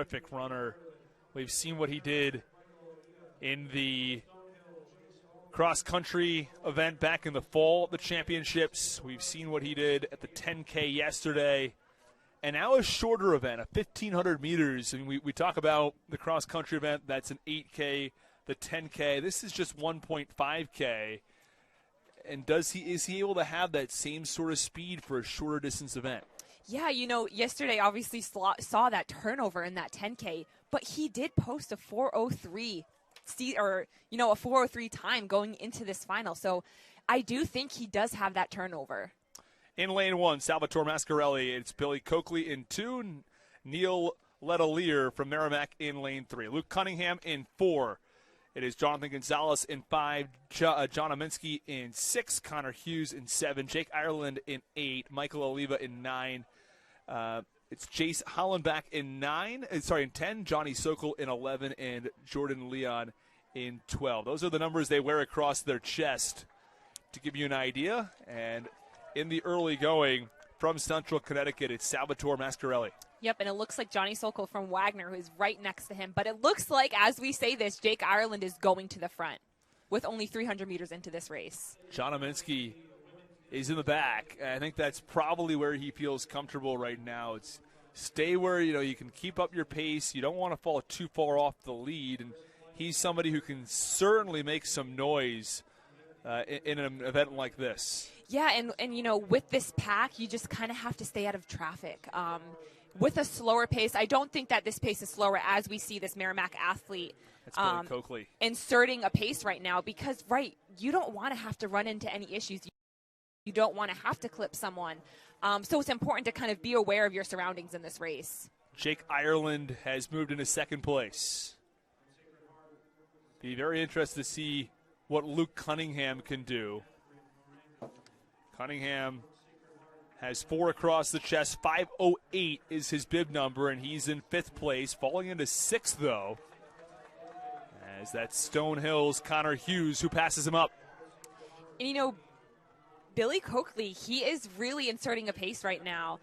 terrific runner. We've seen what he did in the cross-country event back in the fall at the championships. We've seen what he did at the 10K yesterday. And now a shorter event, a 1,500 meters. I mean, we talk about the cross-country event. That's an 8K, the 10K. This is just 1.5K. And is he able to have that same sort of speed for a shorter distance event? Yeah, yesterday obviously saw that turnover in that 10K, but he did post a 4:03, a 4:03 time going into this final. So I do think he does have that turnover. In lane 1, Salvatore Mascarelli. It's Billy Coakley in 2, Neil Letelier from Merrimack in lane 3. Luke Cunningham in 4. It is Jonathan Gonzalez in 5, John Aminski in 6, Connor Hughes in 7, Jake Ireland in 8, Michael Oliva in 9. It's Jace Hollenbach in 10, Johnny Sokol in 11, and Jordan Leon in 12. Those are the numbers they wear across their chest to give you an idea. And in the early going from Central Connecticut, it's Salvatore Mascarelli. Yep, and it looks like Johnny Sokol from Wagner, who is right next to him. But it looks like, as we say this, Jake Ireland is going to the front with only 300 meters into this race. John Aminski is in the back. I think that's probably where he feels comfortable right now. It's stay where you can keep up your pace. You don't want to fall too far off the lead. And he's somebody who can certainly make some noise in an event like this. Yeah, and with this pack, you just kind of have to stay out of traffic. With a slower pace, I don't think that this pace is slower as we see this Merrimack athlete inserting a pace right now because, you don't want to have to run into any issues. You don't want to have to clip someone. So it's important to kind of be aware of your surroundings in this race. Jake Ireland has moved into second place. Be very interested to see what Luke Cunningham can do. Cunningham has 4 across the chest. 5:08 is his bib number, and he's in 5th place. Falling into 6th, though, as that's Stonehill's Connor Hughes who passes him up. And, Billy Coakley, he is really inserting a pace right now.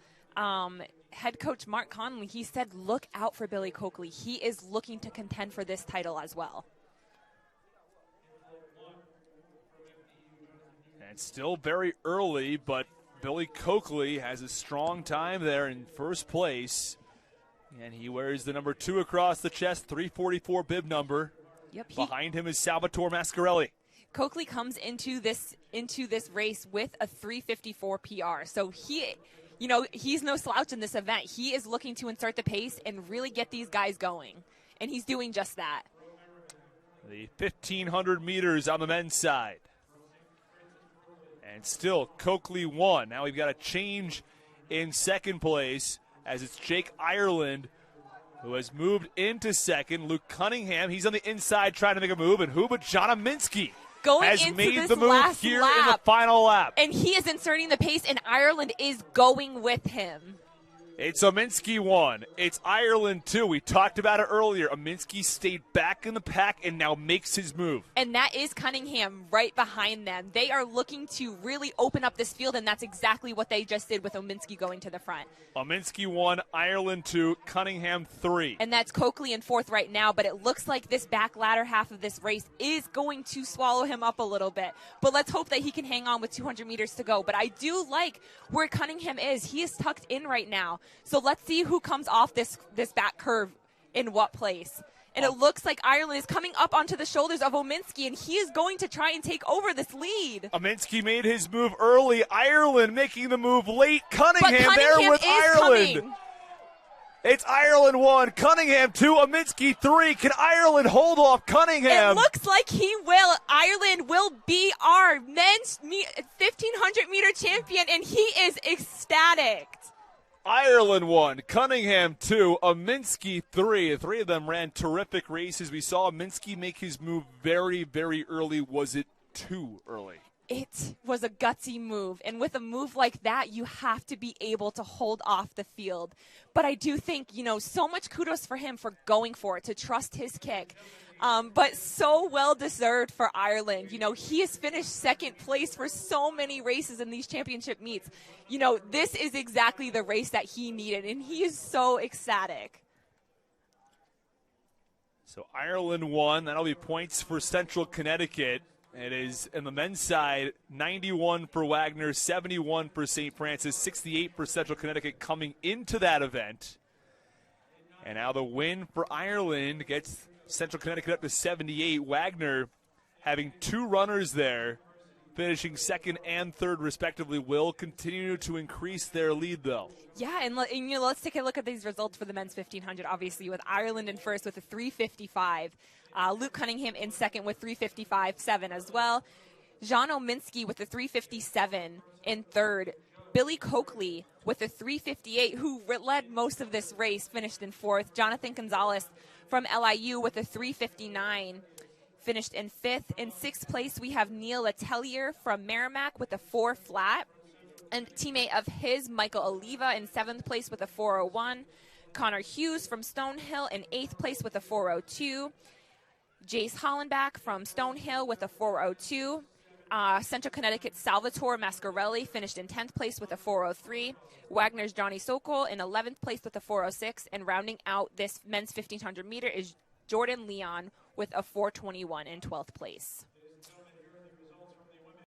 Head coach Mark Conley, he said, look out for Billy Coakley. He is looking to contend for this title as well. And still very early, but Billy Coakley has a strong time there in first place. And he wears the number 2 across the chest, 344 bib number. Yep. Behind him is Salvatore Mascarelli. Coakley comes into this race with a 354 PR. So he's no slouch in this event. He is looking to insert the pace and really get these guys going. And he's doing just that. The 1,500 meters on the men's side. And still, Coakley won. Now we've got a change in second place as it's Jake Ireland who has moved into second. Luke Cunningham, he's on the inside trying to make a move. And who but John Aminski has made the move here in the final lap. And he is inserting the pace, and Ireland is going with him. It's Aminski 1. It's Ireland 2. We talked about it earlier. Aminski stayed back in the pack and now makes his move. And that is Cunningham right behind them. They are looking to really open up this field, and that's exactly what they just did with Aminski going to the front. Aminski 1, Ireland 2, Cunningham 3. And that's Coakley in 4th right now, but it looks like this back ladder half of this race is going to swallow him up a little bit. But let's hope that he can hang on with 200 meters to go. But I do like where Cunningham is. He is tucked in right now. So let's see who comes off this back curve in what place. And it looks like Ireland is coming up onto the shoulders of Aminski, and he is going to try and take over this lead. Aminski made his move early. Ireland making the move late. Cunningham there with Ireland. Coming. It's Ireland 1, Cunningham 2, Aminski 3. Can Ireland hold off Cunningham? It looks like he will. Ireland will be our men's 1,500-meter champion, and he is ecstatic. Ireland 1, Cunningham 2, Aminski 3. The 3 of them ran terrific races. We saw Aminski make his move very, very early. Was it too early? It was a gutsy move, and with a move like that, you have to be able to hold off the field. But I do think, so much kudos for him for going for it, to trust his kick. But so well-deserved for Ireland. He has finished second place for so many races in these championship meets. This is exactly the race that he needed, and he is so ecstatic. So Ireland won. That'll be points for Central Connecticut. It is, in the men's side, 91 for Wagner, 71 for St. Francis, 68 for Central Connecticut coming into that event. And now the win for Ireland gets Central Connecticut up to 78. Wagner having two runners there, finishing second and third respectively, will continue to increase their lead, though. Yeah, and let's take a look at these results for the men's 1500, obviously, with Ireland in first with a 3:55. Luke Cunningham in second with 3:55.7 as well. Jean Ominski with a 3:57 in third. Billy Coakley with a 3:58, who led most of this race, finished in fourth. Jonathan Gonzalez from LIU with a 3:59. Finished in fifth. In sixth place, we have Neil Letelier from Merrimack with a 4 flat. And teammate of his, Michael Oliva, in seventh place with a 4:01. Connor Hughes from Stonehill in eighth place with a 4:02. Jace Hollenbach from Stonehill with a 4:02. Central Connecticut Salvatore Mascarelli finished in 10th place with a 4:03. Wagner's Johnny Sokol in 11th place with a 4:06. And rounding out this men's 1500 meter is Jordan Leon with a 4:21 in 12th place.